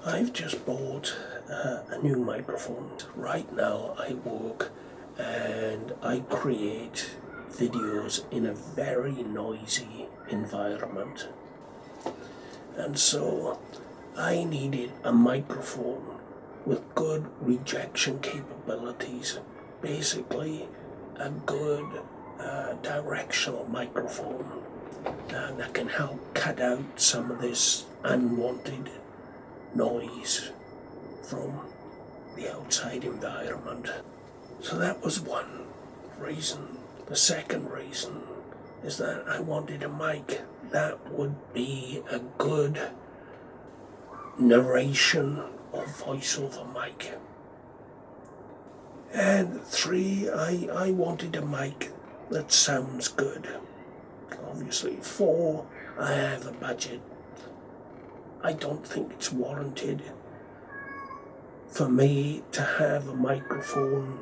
I've just bought a new microphone. Right now I work and I create videos in a very noisy environment. And so I needed a microphone with good rejection capabilities. Basically a good directional microphone that can help cut out some of this unwanted noise from the outside environment. So that was one reason. The second reason is that I wanted a mic that would be a good narration or voiceover mic. And three, I wanted a mic that sounds good. Obviously. Four, I have a budget. I don't think it's warranted for me to have a microphone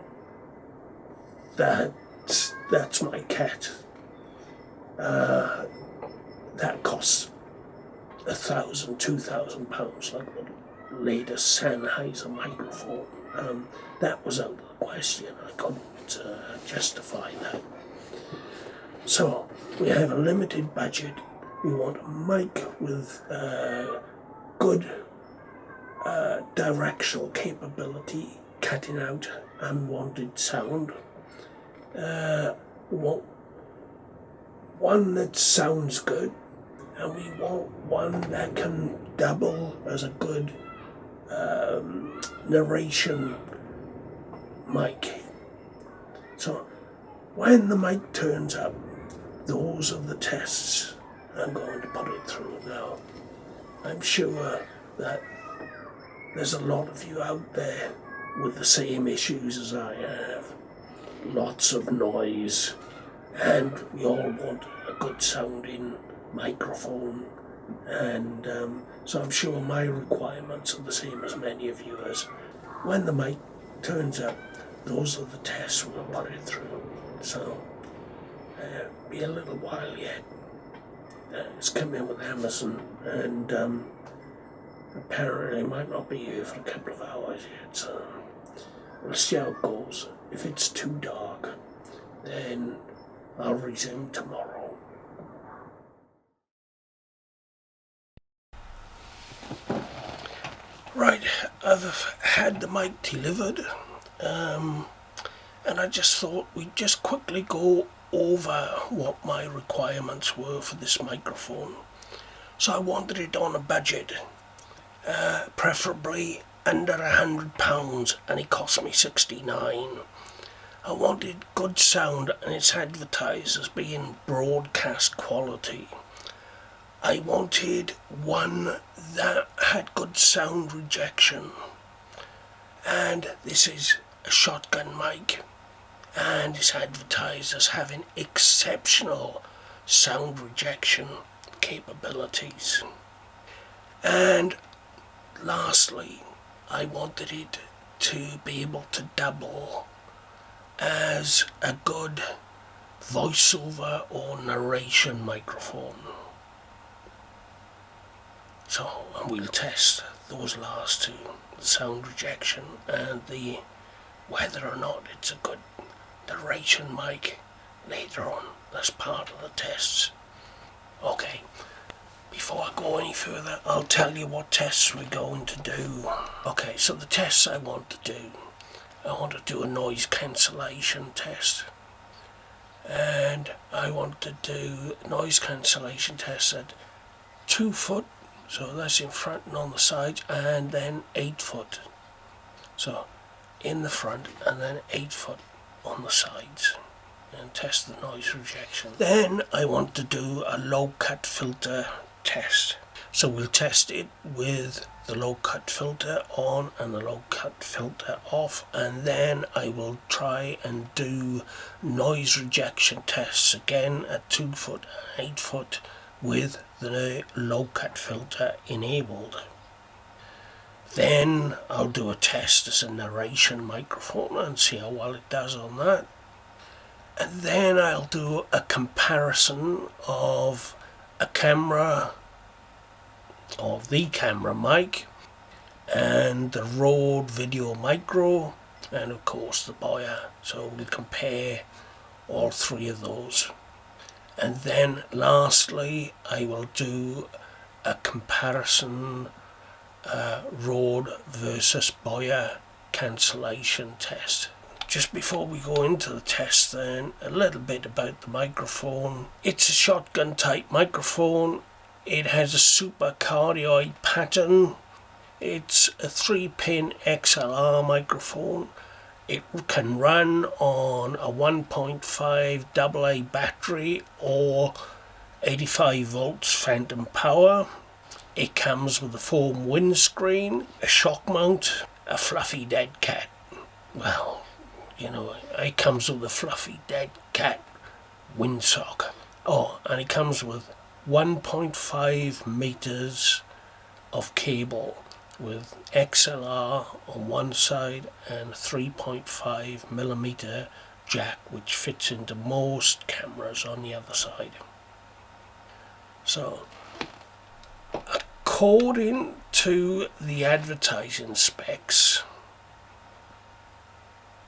that's my cat. That costs £1,000, £2,000, like the latest Sennheiser microphone. That was out of the question. I couldn't justify that. So we have a limited budget. We want a mic with good directional capability, cutting out unwanted sound. We want one that sounds good, and we want one that can double as a good narration mic. So when the mic turns up, those are the tests I'm going to put it through now. I'm sure that there's a lot of you out there with the same issues as I have. Lots of noise, and we all want a good sounding microphone, and so I'm sure my requirements are the same as many of yours. When the mic turns up, those are the tests we'll put it through. So be a little while yet. It's come in with Amazon, and apparently might not be here for a couple of hours yet, so we'll see how it goes. If it's too dark, then I'll resume tomorrow. Right, I've had the mic delivered, and I just thought we'd just quickly go over what my requirements were for this microphone. So I wanted it on a budget, preferably under £100, and it cost me £69. I wanted good sound, and it's advertised as being broadcast quality. I wanted one that had good sound rejection, and this is a shotgun mic, and it's advertised as having exceptional sound rejection capabilities. And lastly, I wanted it to be able to double as a good voiceover or narration microphone. So we'll test those last two, the sound rejection and the whether or not it's a good narration mic later on. That's part of the tests. Okay, before I go any further, I'll tell you what tests we're going to do. Okay, so the tests I want to do a noise cancellation test, and I want to do noise cancellation tests at 2 foot, so that's in front and on the sides, and then 8 foot, so in the front and then 8 foot on the sides, and test the noise rejection. Then I want to do a low cut filter test. So we'll test it with the low cut filter on and the low cut filter off, and then I will try and do noise rejection tests again at 2 foot and 8 foot with the low cut filter enabled. Then I'll do a test as a narration microphone and see how well it does on that. And then I'll do a comparison of a camera, of the camera mic, and the Rode Video Micro, and of course the Boya. So we'll compare all three of those. And then lastly, I will do a comparison Rode versus Boya cancellation test. Just before we go into the test then, a little bit about the microphone. It's a shotgun type microphone. It has a supercardoid pattern. It's a 3-pin XLR microphone. It can run on a 1.5 AA battery or 85 volts phantom power. It comes with a foam windscreen, a shock mount, a fluffy dead cat. Well, you know, it comes with a fluffy dead cat windsock. Oh, and it comes with 1.5 meters of cable with XLR on one side and 3.5 millimeter jack, which fits into most cameras on the other side. So, according to the advertising specs,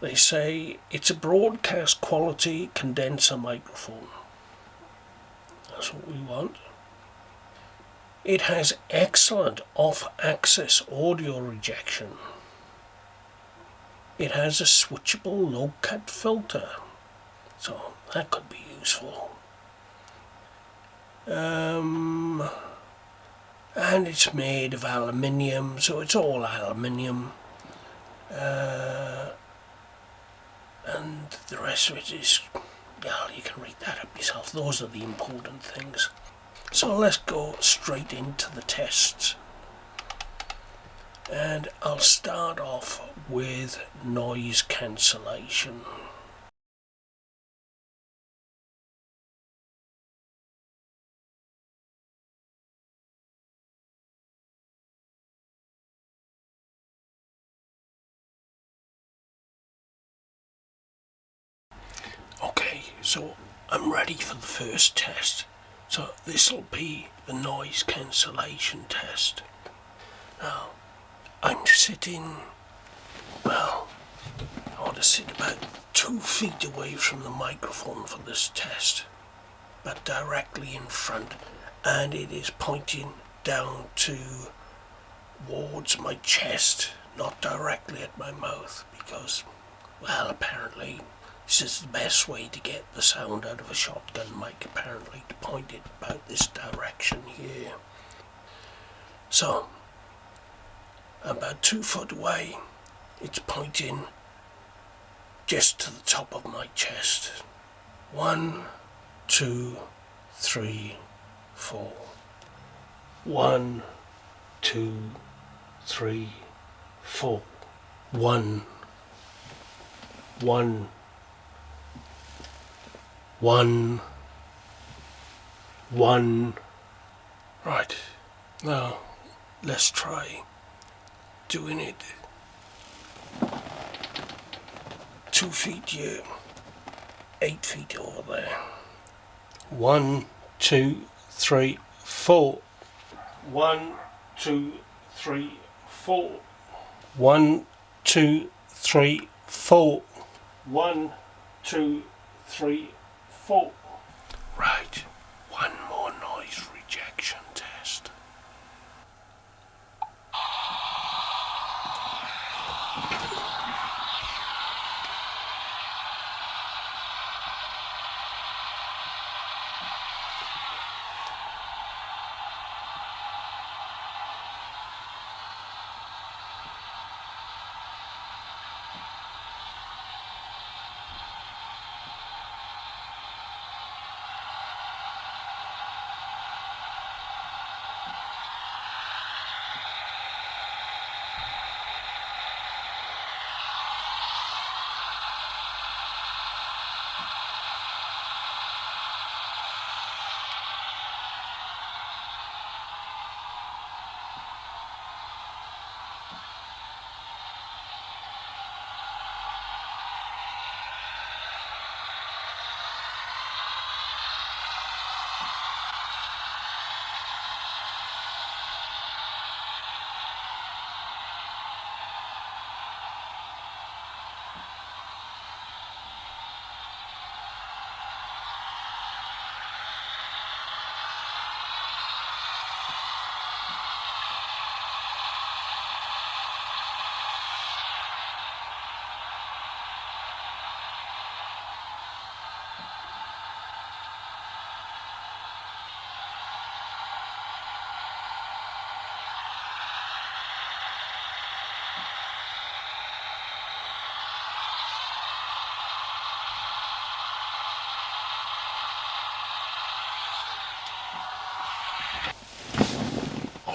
they say it's a broadcast quality condenser microphone. That's what we want. It has excellent off-axis audio rejection. It has a switchable low-cut filter, so that could be useful. And it's made of aluminium, so it's all aluminium. And the rest of it is, well, you can read that up yourself. Those are the important things. So let's go straight into the tests. And I'll start off with noise cancellation. Okay, so I'm ready for the first test. So this will be the noise cancellation test. Now, I'm sitting, well, I want to sit about 2 feet away from the microphone for this test, but directly in front, and it is pointing down towards my chest, not directly at my mouth, because, well, apparently this is the best way to get the sound out of a shotgun mic, apparently, to point it about this direction here. So, about 2 foot away, it's pointing just to the top of my chest. 1, 2, 3, 4. 1, 2, 3, 4. 1, 1, 1, 1. Right, now let's try doing it 2 feet here, 8 feet over there. 1, 2, 3, 4. 1, 2, 3, 4. 1, 2, 3, 4. 1, 2, 3, 4. Right, one more noise rejection test.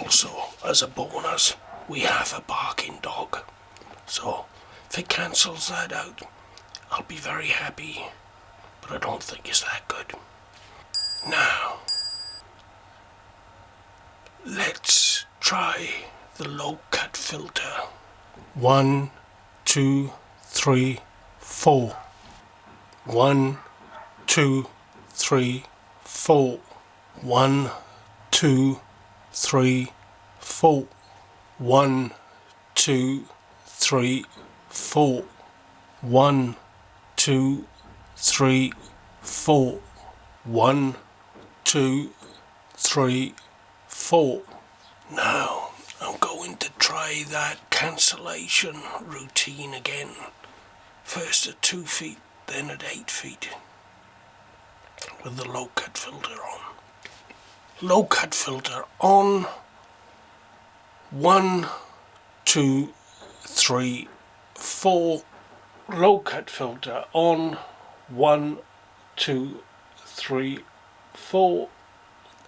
also, as a bonus, we have a barking dog. So if it cancels that out, I'll be very happy, but I don't think it's that good. Now, let's try the low cut filter. 1, 2, 3, 4. 1, 2, 3, 4. 1, 2, 3, 4. 1, 2, 3, 4. 1, 2, 3, 4. 1, 2, 3, 4. Now I'm going to try that cancellation routine again. First at 2 feet, then at 8 feet. With the low cut filter on. Low cut filter on. 1, 2, 3, 4. Low cut filter on. 1, 2, 3, 4.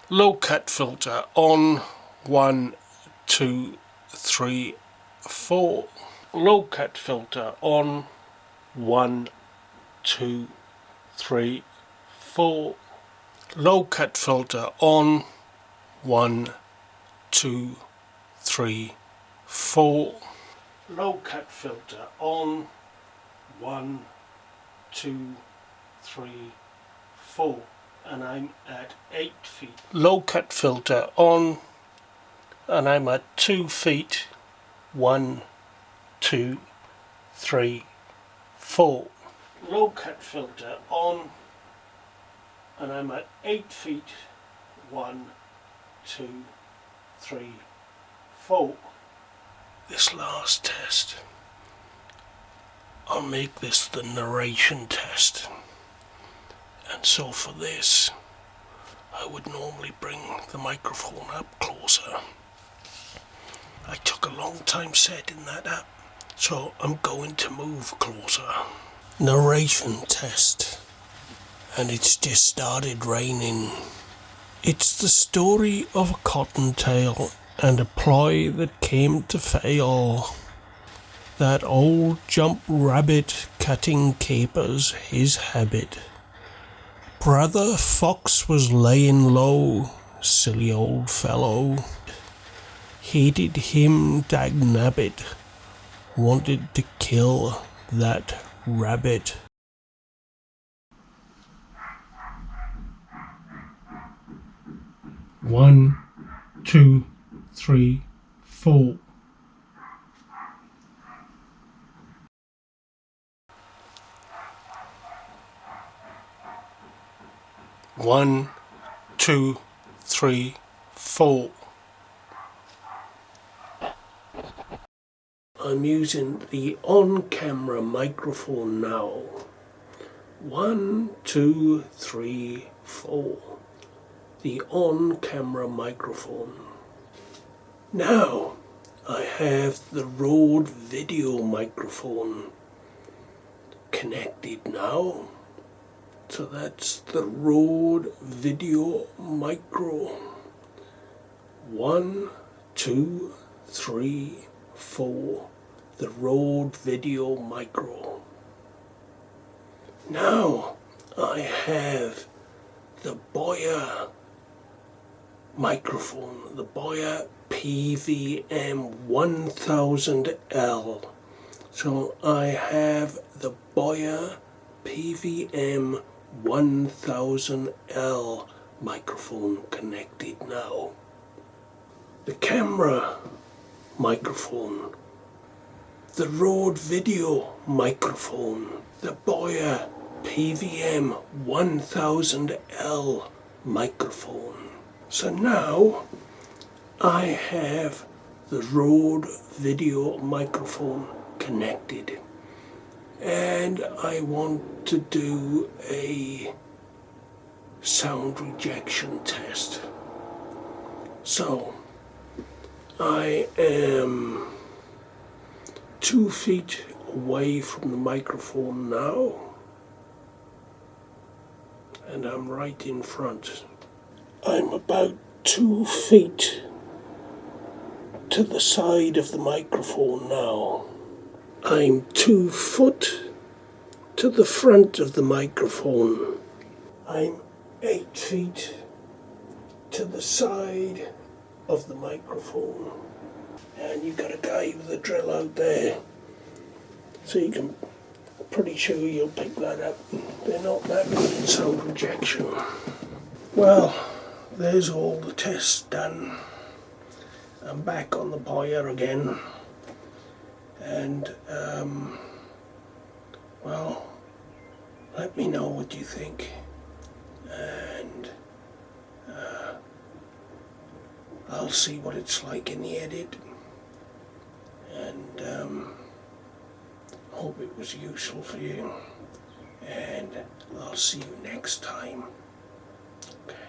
Low cut filter on. 1, 2, 3, 4. Low cut filter on. 1, 2, 3, 4. Low cut filter on. 1, 2, 3, 4. Low cut filter on. 1, 2, 3, 4. And I'm at 8 feet. Low cut filter on. And I'm at 2 feet. 1, 2, 3, 4. Low cut filter on. And I'm at 8 feet. 1, 2, 3, 4. This last test, I'll make this the narration test. And so for this, I would normally bring the microphone up closer. I took a long time setting that up, so I'm going to move closer. Narration test. And it's just started raining. It's the story of a cottontail and a ploy that came to fail. That old jump rabbit cutting capers his habit. Brother Fox was laying low, silly old fellow. Hated him dagnabbit, wanted to kill that rabbit. One, 2, 3, 4. One, 2, 3, 4. I'm using the on-camera microphone now. 1, 2, 3, 4. The on-camera microphone. Now I have the Rode video microphone connected now. So that's the Rode video micro. 1, 2, 3, 4. The Rode video micro. Now I have the Boya microphone, the Boya PVM 100L. So I have the Boya PVM 1000L microphone connected now. The camera microphone, the Rode video microphone, the Boya PVM 1000L microphone. So now I have the Rode video microphone connected, and I want to do a sound rejection test. So I am 2 feet away from the microphone now, and I'm right in front. I'm about 2 feet to the side of the microphone now. I'm 2 foot to the front of the microphone. I'm 8 feet to the side of the microphone. And you've got a guy with a drill out there. So you can, pretty sure you'll pick that up. They're not that good at sound rejection. Well, there's all the tests done. I'm back on the Boya again. And, well, let me know what you think. And I'll see what it's like in the edit. And hope it was useful for you. And I'll see you next time. Okay.